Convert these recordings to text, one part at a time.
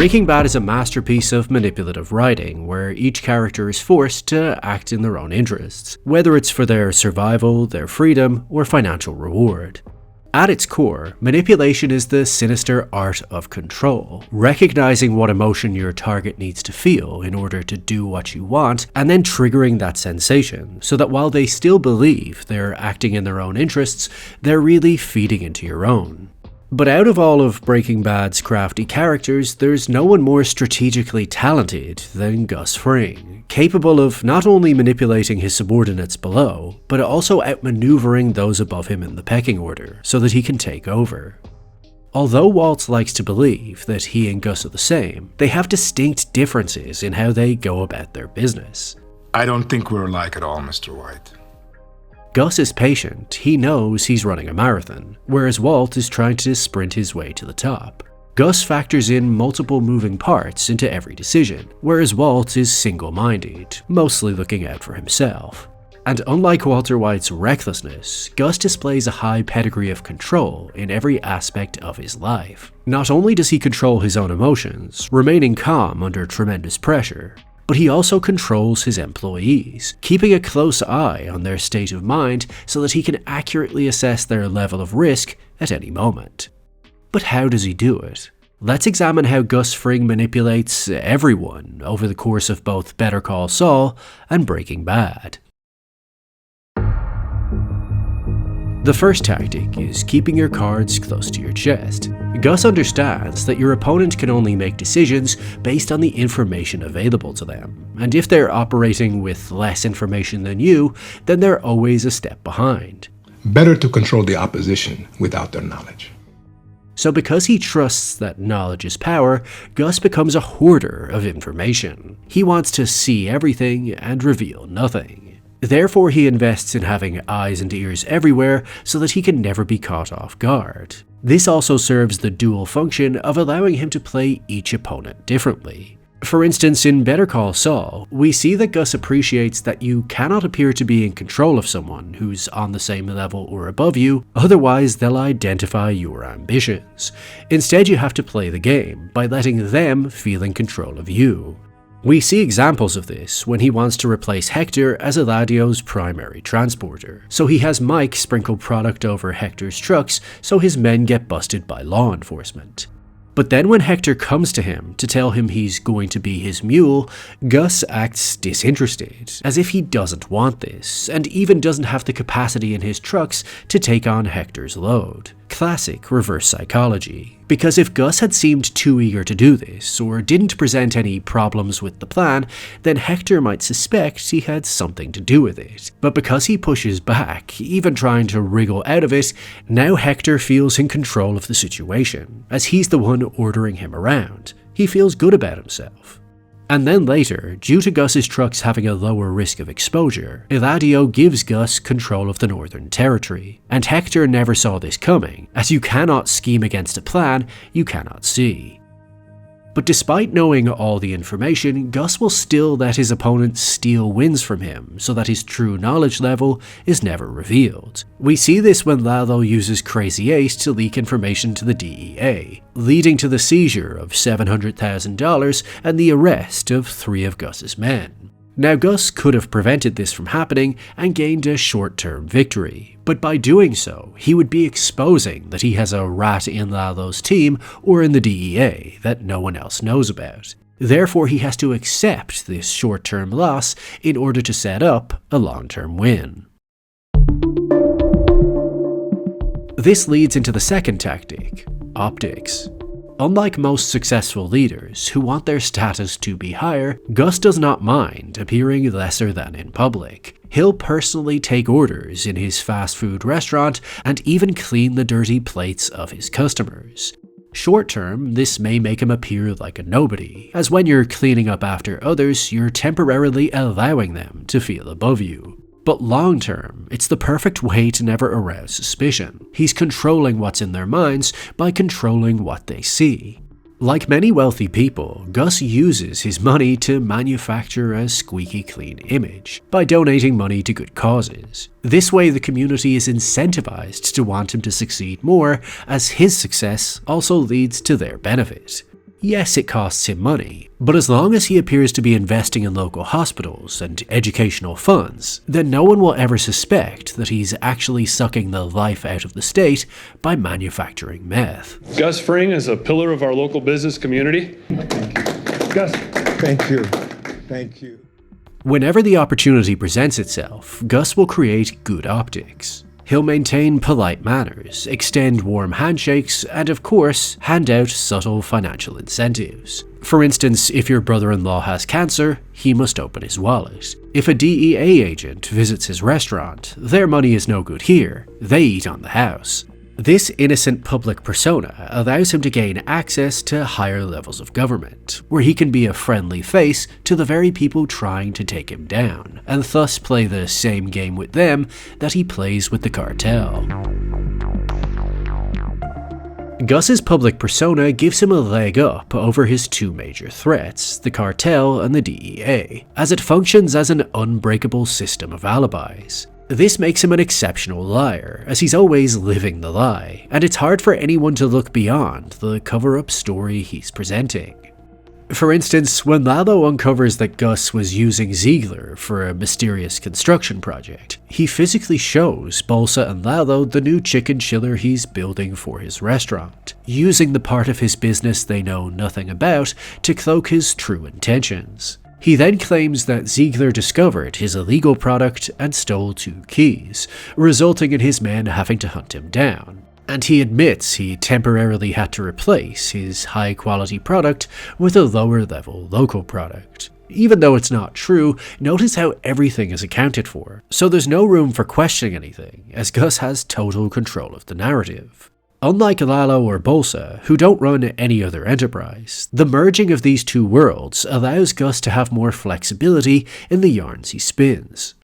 Breaking Bad is a masterpiece of manipulative writing, where each character is forced to act in their own interests, whether it's for their survival, their freedom, or financial reward. At its core, manipulation is the sinister art of control, recognizing what emotion your target needs to feel in order to do what you want, and then triggering that sensation, so that while they still believe they're acting in their own interests, they're really feeding into your own. But out of all of Breaking Bad's crafty characters, there's no one more strategically talented than Gus Fring, capable of not only manipulating his subordinates below, but also outmaneuvering those above him in the pecking order, so that he can take over. Although Walt likes to believe that he and Gus are the same, they have distinct differences in how they go about their business. I don't think we're alike at all, Mr. White. Gus is patient, he knows he's running a marathon, whereas Walt is trying to sprint his way to the top. Gus factors in multiple moving parts into every decision, whereas Walt is single-minded, mostly looking out for himself. And unlike Walter White's recklessness, Gus displays a high pedigree of control in every aspect of his life. Not only does he control his own emotions, remaining calm under tremendous pressure, but he also controls his employees, keeping a close eye on their state of mind so that he can accurately assess their level of risk at any moment. But how does he do it? Let's examine how Gus Fring manipulates everyone over the course of both Better Call Saul and Breaking Bad. The first tactic is keeping your cards close to your chest. Gus understands that your opponent can only make decisions based on the information available to them, and if they're operating with less information than you, then they're always a step behind. Better to control the opposition without their knowledge. So because he trusts that knowledge is power, Gus becomes a hoarder of information. He wants to see everything and reveal nothing. Therefore, he invests in having eyes and ears everywhere so that he can never be caught off guard. This also serves the dual function of allowing him to play each opponent differently. For instance, in Better Call Saul, we see that Gus appreciates that you cannot appear to be in control of someone who's on the same level or above you, otherwise they'll identify your ambitions. Instead, you have to play the game by letting them feel in control of you. We see examples of this when he wants to replace Hector as Eladio's primary transporter, so he has Mike sprinkle product over Hector's trucks so his men get busted by law enforcement. But then when Hector comes to him to tell him he's going to be his mule, Gus acts disinterested, as if he doesn't want this, and even doesn't have the capacity in his trucks to take on Hector's load. Classic reverse psychology. Because if Gus had seemed too eager to do this, or didn't present any problems with the plan, then Hector might suspect he had something to do with it. But because he pushes back, even trying to wriggle out of it, now Hector feels in control of the situation, as he's the one ordering him around. He feels good about himself. And then later, due to Gus's trucks having a lower risk of exposure, Eladio gives Gus control of the Northern Territory, and Hector never saw this coming, as you cannot scheme against a plan you cannot see. But despite knowing all the information, Gus will still let his opponents steal wins from him so that his true knowledge level is never revealed. We see this when Lalo uses Crazy 8 to leak information to the DEA, leading to the seizure of $700,000 and the arrest of 3 of Gus's men. Now Gus could have prevented this from happening and gained a short-term victory, but by doing so, he would be exposing that he has a rat in Lalo's team or in the DEA that no one else knows about. Therefore, he has to accept this short-term loss in order to set up a long-term win. This leads into the second tactic, optics. Unlike most successful leaders who want their status to be higher, Gus does not mind appearing lesser than in public. He'll personally take orders in his fast food restaurant and even clean the dirty plates of his customers. Short term, this may make him appear like a nobody, as when you're cleaning up after others, you're temporarily allowing them to feel above you. But long term, it's the perfect way to never arouse suspicion. He's controlling what's in their minds by controlling what they see. Like many wealthy people, Gus uses his money to manufacture a squeaky clean image by donating money to good causes. This way, the community is incentivized to want him to succeed more, as his success also leads to their benefit. Yes, it costs him money, but as long as he appears to be investing in local hospitals and educational funds, then no one will ever suspect that he's actually sucking the life out of the state by manufacturing meth. Gus Fring is a pillar of our local business community. Gus, thank you. Thank you. Whenever the opportunity presents itself, Gus will create good optics. He'll maintain polite manners, extend warm handshakes, and of course, hand out subtle financial incentives. For instance, if your brother-in-law has cancer, he must open his wallet. If a DEA agent visits his restaurant, their money is no good here, they eat on the house. This innocent public persona allows him to gain access to higher levels of government, where he can be a friendly face to the very people trying to take him down, and thus play the same game with them that he plays with the cartel. Gus's public persona gives him a leg up over his two major threats, the cartel and the DEA, as it functions as an unbreakable system of alibis. This makes him an exceptional liar, as he's always living the lie, and it's hard for anyone to look beyond the cover-up story he's presenting. For instance, when Lalo uncovers that Gus was using Ziegler for a mysterious construction project, he physically shows Bolsa and Lalo the new chicken chiller he's building for his restaurant, using the part of his business they know nothing about to cloak his true intentions. He then claims that Ziegler discovered his illegal product and stole 2 keys, resulting in his men having to hunt him down. And he admits he temporarily had to replace his high-quality product with a lower-level local product. Even though it's not true, notice how everything is accounted for, so there's no room for questioning anything, as Gus has total control of the narrative. Unlike Lalo or Bolsa, who don't run any other enterprise, the merging of these two worlds allows Gus to have more flexibility in the yarns he spins.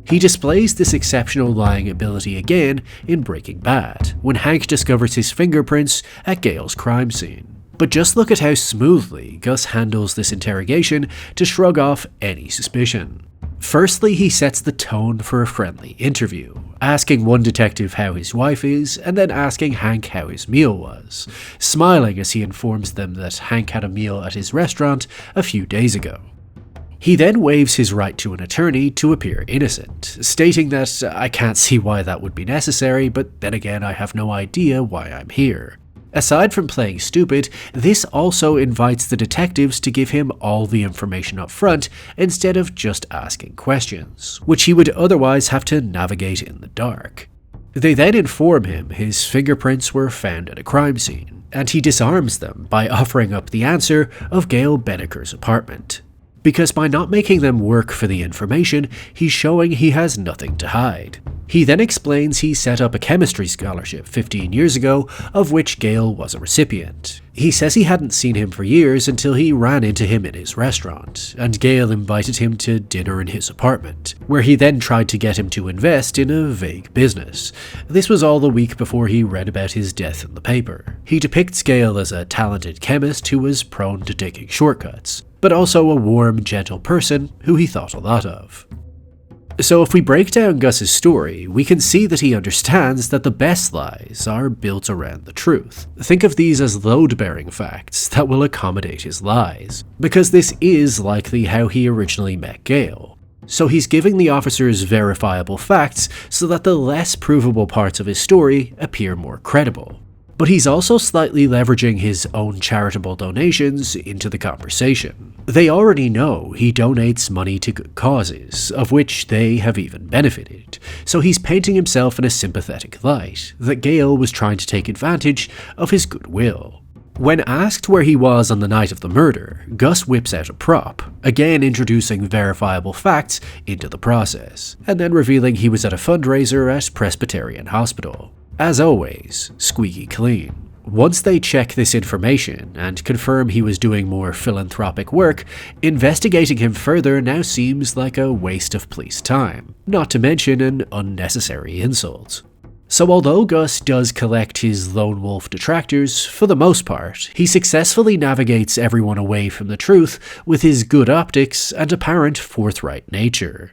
He displays this exceptional lying ability again in Breaking Bad, when Hank discovers his fingerprints at Gale's crime scene. But just look at how smoothly Gus handles this interrogation to shrug off any suspicion. Firstly, he sets the tone for a friendly interview, asking one detective how his wife is, and then asking Hank how his meal was, smiling as he informs them that Hank had a meal at his restaurant a few days ago. He then waives his right to an attorney to appear innocent, stating that I can't see why that would be necessary, but then again I have no idea why I'm here. Aside from playing stupid, this also invites the detectives to give him all the information up front instead of just asking questions, which he would otherwise have to navigate in the dark. They then inform him his fingerprints were found at a crime scene, and he disarms them by offering up the answer of Gail Benneker's apartment. Because by not making them work for the information, he's showing he has nothing to hide. He then explains he set up a chemistry scholarship 15 years ago, of which Gale was a recipient. He says he hadn't seen him for years until he ran into him in his restaurant, and Gale invited him to dinner in his apartment, where he then tried to get him to invest in a vague business. This was all the week before he read about his death in the paper. He depicts Gale as a talented chemist who was prone to taking shortcuts, but also a warm, gentle person who he thought a lot of. So if we break down Gus's story, we can see that he understands that the best lies are built around the truth. Think of these as load-bearing facts that will accommodate his lies, because this is likely how he originally met Gale. So he's giving the officers verifiable facts so that the less provable parts of his story appear more credible. But he's also slightly leveraging his own charitable donations into the conversation. They already know he donates money to good causes, of which they have even benefited, so he's painting himself in a sympathetic light, that Gale was trying to take advantage of his goodwill. When asked where he was on the night of the murder, Gus whips out a prop, again introducing verifiable facts into the process, and then revealing he was at a fundraiser at Presbyterian Hospital. As always, squeaky clean. Once they check this information and confirm he was doing more philanthropic work, investigating him further now seems like a waste of police time, not to mention an unnecessary insult. So although Gus does collect his lone wolf detractors, for the most part, he successfully navigates everyone away from the truth with his good optics and apparent forthright nature.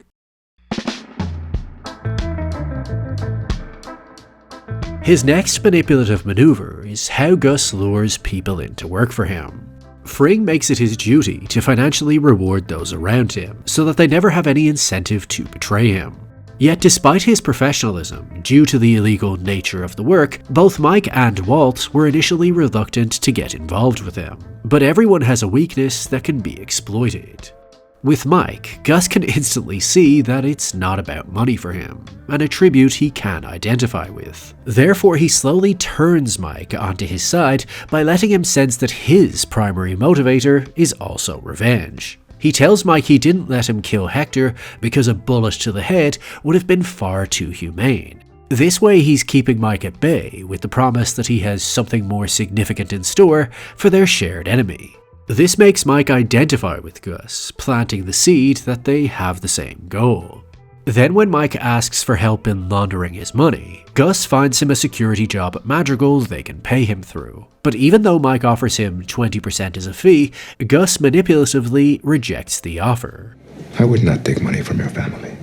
His next manipulative maneuver is how Gus lures people in to work for him. Fring makes it his duty to financially reward those around him so that they never have any incentive to betray him. Yet despite his professionalism, due to the illegal nature of the work, both Mike and Walt were initially reluctant to get involved with him. But everyone has a weakness that can be exploited. With Mike, Gus can instantly see that it's not about money for him, an attribute he can identify with. Therefore, he slowly turns Mike onto his side by letting him sense that his primary motivator is also revenge. He tells Mike he didn't let him kill Hector because a bullet to the head would have been far too humane. This way he's keeping Mike at bay with the promise that he has something more significant in store for their shared enemy. This makes Mike identify with Gus, planting the seed that they have the same goal. Then when Mike asks for help in laundering his money, Gus finds him a security job at Madrigal they can pay him through. But even though Mike offers him 20% as a fee, Gus manipulatively rejects the offer. I would not take money from your family.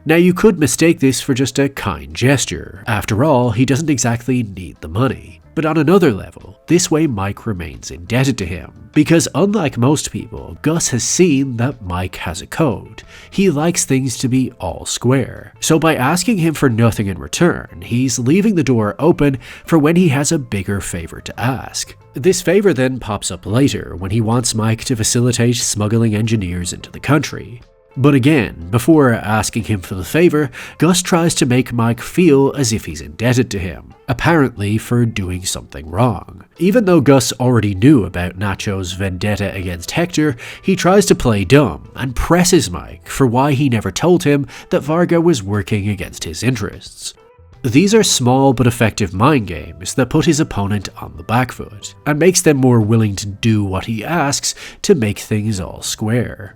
Now you could mistake this for just a kind gesture. After all, he doesn't exactly need the money. But on another level, this way Mike remains indebted to him. Because unlike most people, Gus has seen that Mike has a code. He likes things to be all square. So by asking him for nothing in return, he's leaving the door open for when he has a bigger favor to ask. This favor then pops up later when he wants Mike to facilitate smuggling engineers into the country. But again, before asking him for the favor, Gus tries to make Mike feel as if he's indebted to him, apparently for doing something wrong. Even though Gus already knew about Nacho's vendetta against Hector, he tries to play dumb and presses Mike for why he never told him that Varga was working against his interests. These are small but effective mind games that put his opponent on the back foot, and makes them more willing to do what he asks to make things all square.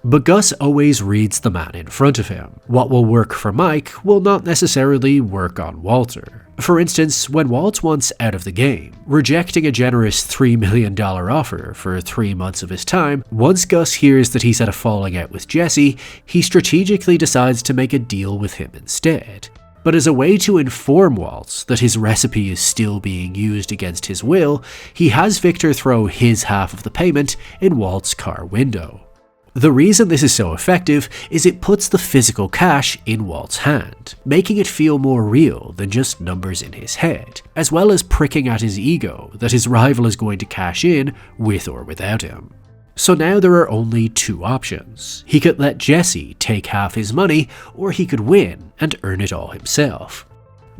But Gus always reads the man in front of him. What will work for Mike will not necessarily work on Walter. For instance, when Walt wants out of the game, rejecting a generous $3 million offer for 3 months of his time, once Gus hears that he's had a falling out with Jesse, he strategically decides to make a deal with him instead. But as a way to inform Walt that his recipe is still being used against his will, he has Victor throw his half of the payment in Walt's car window. The reason this is so effective is it puts the physical cash in Walt's hand, making it feel more real than just numbers in his head, as well as pricking at his ego that his rival is going to cash in with or without him. So now there are only two options. He could let Jesse take half his money, or he could win and earn it all himself.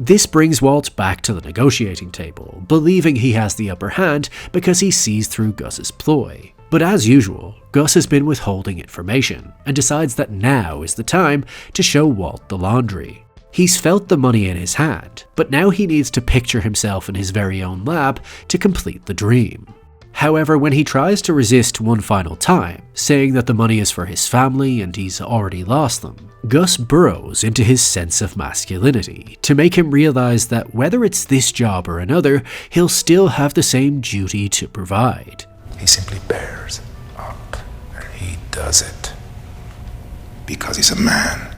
This brings Walt back to the negotiating table, believing he has the upper hand because he sees through Gus's ploy. But as usual, Gus has been withholding information and decides that now is the time to show Walt the laundry. He's felt the money in his hand, but now he needs to picture himself in his very own lab to complete the dream. However, when he tries to resist one final time, saying that the money is for his family and he's already lost them, Gus burrows into his sense of masculinity to make him realize that whether it's this job or another, he'll still have the same duty to provide. He simply bears up, and he does it because he's a man.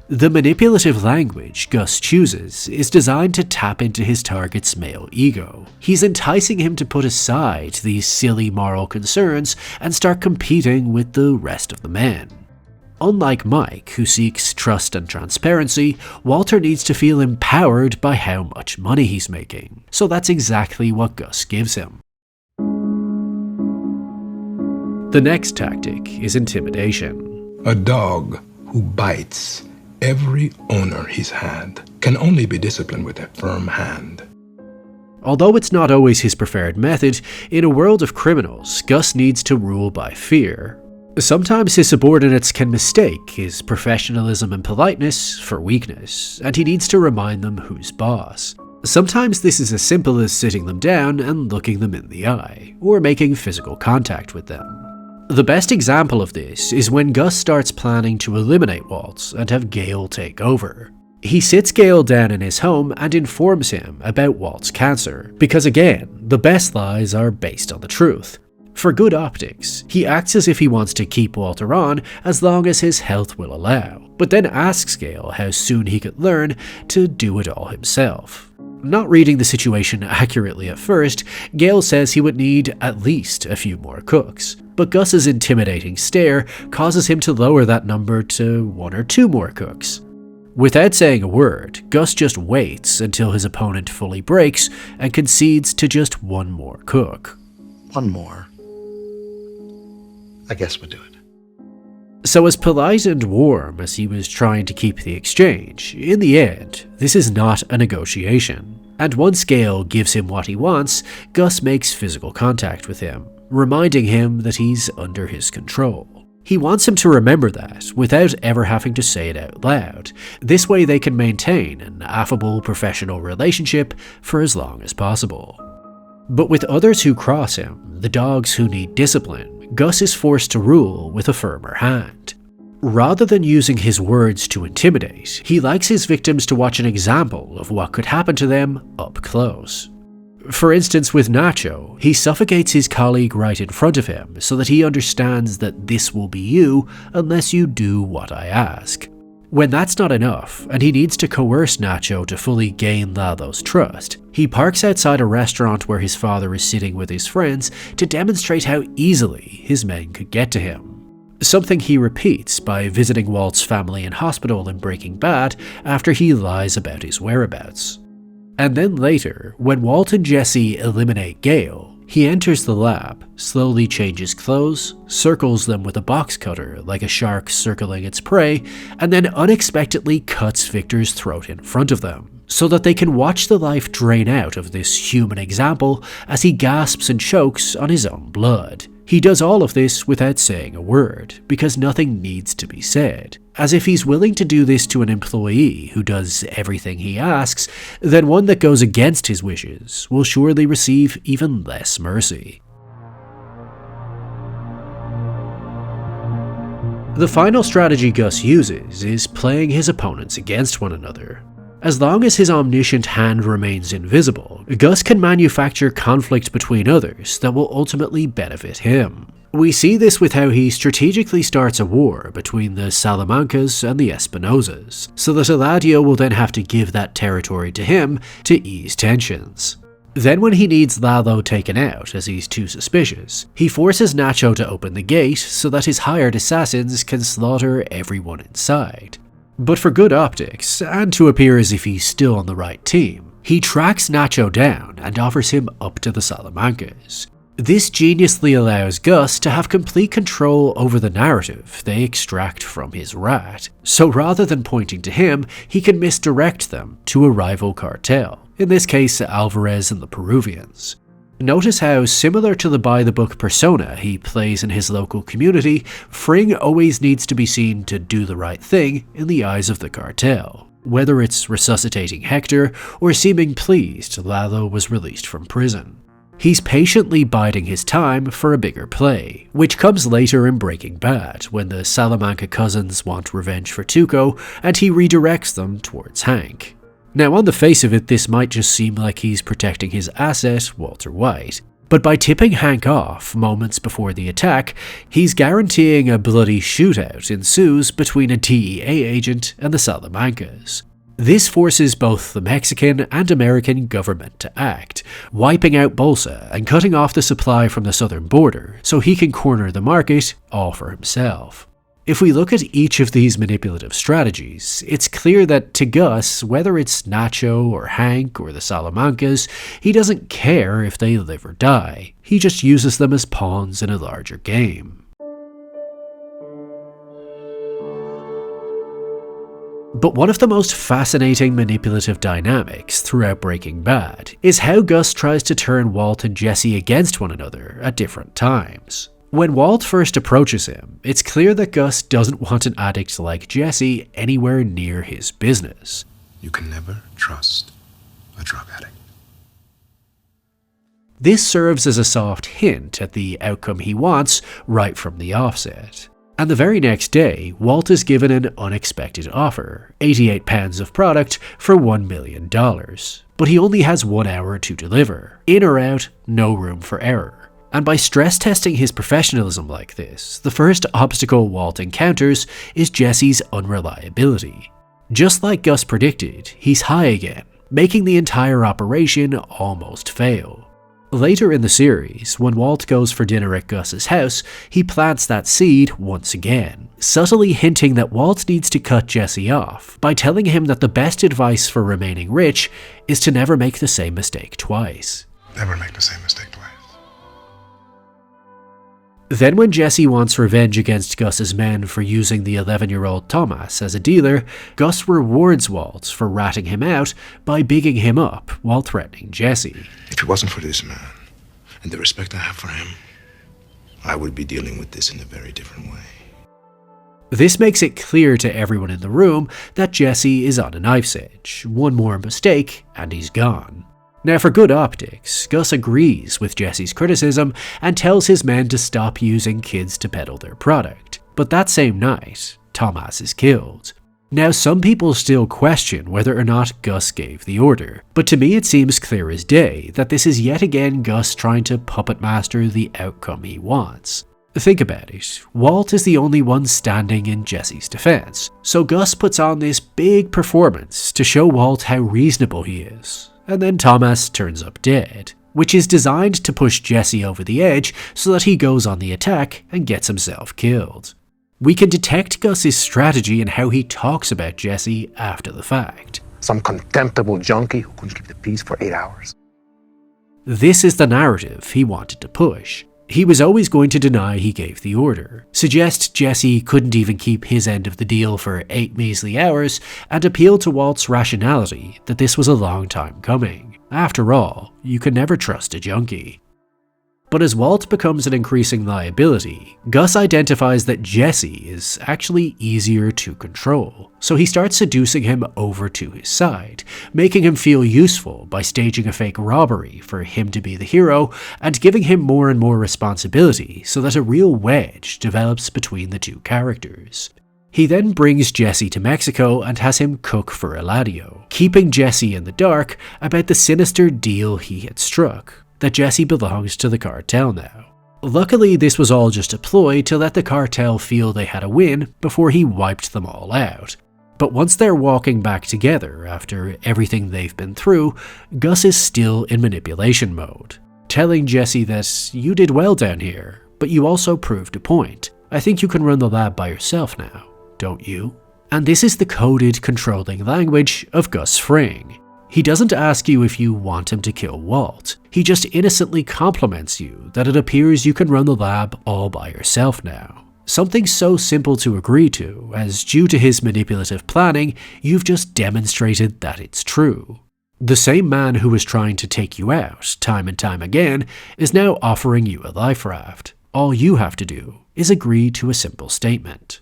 The manipulative language Gus chooses is designed to tap into his target's male ego. He's enticing him to put aside these silly moral concerns and start competing with the rest of the men. Unlike Mike, who seeks trust and transparency, Walter needs to feel empowered by how much money he's making. So that's exactly what Gus gives him. The next tactic is intimidation. A dog who bites every owner he's had can only be disciplined with a firm hand. Although it's not always his preferred method, in a world of criminals, Gus needs to rule by fear. Sometimes his subordinates can mistake his professionalism and politeness for weakness, and he needs to remind them who's boss. Sometimes this is as simple as sitting them down and looking them in the eye, or making physical contact with them. The best example of this is when Gus starts planning to eliminate Walt and have Gale take over. He sits Gale down in his home and informs him about Walt's cancer, because again, the best lies are based on the truth. For good optics, he acts as if he wants to keep Walter on as long as his health will allow, but then asks Gale how soon he could learn to do it all himself. Not reading the situation accurately at first, Gale says he would need at least a few more cooks, but Gus's intimidating stare causes him to lower that number to 1 or 2 more cooks. Without saying a word, Gus just waits until his opponent fully breaks and concedes to just 1 more cook. 1 more. I guess we'll do it. So as polite and warm as he was trying to keep the exchange, in the end, this is not a negotiation. And once Gale gives him what he wants, Gus makes physical contact with him, reminding him that he's under his control. He wants him to remember that, without ever having to say it out loud. This way they can maintain an affable professional relationship for as long as possible. But with others who cross him, the dogs who need discipline, Gus is forced to rule with a firmer hand. Rather than using his words to intimidate, he likes his victims to watch an example of what could happen to them up close. For instance, with Nacho, he suffocates his colleague right in front of him so that he understands that this will be you unless you do what I ask. When that's not enough, and he needs to coerce Nacho to fully gain Lalo's trust, he parks outside a restaurant where his father is sitting with his friends to demonstrate how easily his men could get to him. Something he repeats by visiting Walt's family in hospital in Breaking Bad after he lies about his whereabouts. And then later, when Walt and Jesse eliminate Gale, he enters the lab, slowly changes clothes, circles them with a box cutter like a shark circling its prey, and then unexpectedly cuts Victor's throat in front of them, so that they can watch the life drain out of this human example as he gasps and chokes on his own blood. He does all of this without saying a word, because nothing needs to be said. As if he's willing to do this to an employee who does everything he asks, then one that goes against his wishes will surely receive even less mercy. The final strategy Gus uses is playing his opponents against one another. As long as his omniscient hand remains invisible, Gus can manufacture conflict between others that will ultimately benefit him. We see this with how he strategically starts a war between the Salamancas and the Espinosas, so that Eladio will then have to give that territory to him to ease tensions. Then when he needs Lalo taken out as he's too suspicious, he forces Nacho to open the gate so that his hired assassins can slaughter everyone inside. But for good optics, and to appear as if he's still on the right team, he tracks Nacho down and offers him up to the Salamancas. This geniusly allows Gus to have complete control over the narrative they extract from his rat, so rather than pointing to him, he can misdirect them to a rival cartel, in this case Alvarez and the Peruvians. Notice how, similar to the by-the-book persona he plays in his local community, Fring always needs to be seen to do the right thing in the eyes of the cartel, whether it's resuscitating Hector or seeming pleased Lalo was released from prison. He's patiently biding his time for a bigger play, which comes later in Breaking Bad when the Salamanca cousins want revenge for Tuco and he redirects them towards Hank. Now on the face of it, this might just seem like he's protecting his asset, Walter White, but by tipping Hank off moments before the attack, he's guaranteeing a bloody shootout ensues between a DEA agent and the Salamancas. This forces both the Mexican and American government to act, wiping out Bolsa and cutting off the supply from the southern border so he can corner the market all for himself. If we look at each of these manipulative strategies, it's clear that to Gus, whether it's Nacho or Hank or the Salamancas, he doesn't care if they live or die. He just uses them as pawns in a larger game. But one of the most fascinating manipulative dynamics throughout Breaking Bad is how Gus tries to turn Walt and Jesse against one another at different times. When Walt first approaches him, it's clear that Gus doesn't want an addict like Jesse anywhere near his business. You can never trust a drug addict. This serves as a soft hint at the outcome he wants right from the offset. And the very next day, Walt is given an unexpected offer, 88 pounds of product for $1 million. But he only has 1 hour to deliver. In or out, no room for error. And by stress testing his professionalism like this, the first obstacle Walt encounters is Jesse's unreliability. Just like Gus predicted, he's high again, making the entire operation almost fail. Later in the series, when Walt goes for dinner at Gus's house, he plants that seed once again, subtly hinting that Walt needs to cut Jesse off by telling him that the best advice for remaining rich is to never make the same mistake twice. Never make the same mistake twice. Then when Jesse wants revenge against Gus's men for using the 11-year-old Thomas as a dealer, Gus rewards Walt for ratting him out by bigging him up while threatening Jesse. If it wasn't for this man and the respect I have for him, I would be dealing with this in a very different way. This makes it clear to everyone in the room that Jesse is on a knife's edge. One more mistake and he's gone. Now, for good optics, Gus agrees with Jesse's criticism and tells his men to stop using kids to peddle their product. But that same night, Thomas is killed. Now, some people still question whether or not Gus gave the order, but to me it seems clear as day that this is yet again Gus trying to puppet master the outcome he wants. Think about it, Walt is the only one standing in Jesse's defense, so Gus puts on this big performance to show Walt how reasonable he is. And then Thomas turns up dead, which is designed to push Jesse over the edge so that he goes on the attack and gets himself killed. We can detect Gus's strategy in how he talks about Jesse after the fact. Some contemptible junkie who couldn't keep the peace for 8 hours. This is the narrative he wanted to push. He was always going to deny he gave the order, suggest Jesse couldn't even keep his end of the deal for 8 measly hours, and appeal to Walt's rationality that this was a long time coming. After all, you can never trust a junkie. But as Walt becomes an increasing liability, Gus identifies that Jesse is actually easier to control, so he starts seducing him over to his side, making him feel useful by staging a fake robbery for him to be the hero, and giving him more and more responsibility so that a real wedge develops between the two characters. He then brings Jesse to Mexico and has him cook for Eladio, keeping Jesse in the dark about the sinister deal he had struck, that Jesse belongs to the cartel now. Luckily, this was all just a ploy to let the cartel feel they had a win before he wiped them all out. But once they're walking back together after everything they've been through, Gus is still in manipulation mode, telling Jesse that you did well down here, but you also proved a point. I think you can run the lab by yourself now, don't you? And this is the coded, controlling language of Gus Fring. He doesn't ask you if you want him to kill Walt. He just innocently compliments you that it appears you can run the lab all by yourself now. Something so simple to agree to, as due to his manipulative planning, you've just demonstrated that it's true. The same man who was trying to take you out time and time again is now offering you a life raft. All you have to do is agree to a simple statement.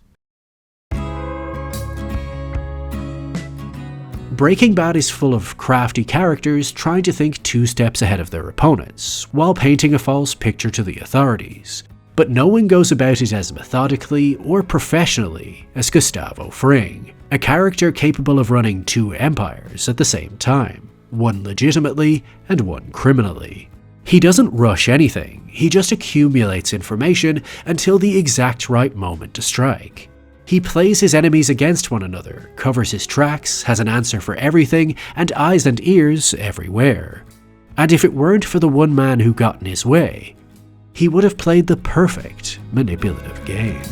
Breaking Bad is full of crafty characters trying to think 2 steps ahead of their opponents, while painting a false picture to the authorities. But no one goes about it as methodically or professionally as Gustavo Fring, a character capable of running 2 empires at the same time, one legitimately and one criminally. He doesn't rush anything, he just accumulates information until the exact right moment to strike. He plays his enemies against one another, covers his tracks, has an answer for everything, and eyes and ears everywhere. And if it weren't for the one man who got in his way, he would have played the perfect manipulative game.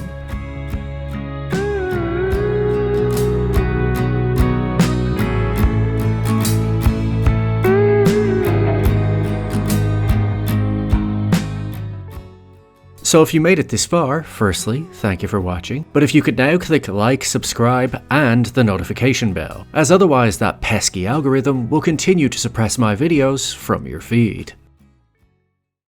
So if you made it this far, firstly, thank you for watching, but if you could now click like, subscribe, and the notification bell, as otherwise that pesky algorithm will continue to suppress my videos from your feed.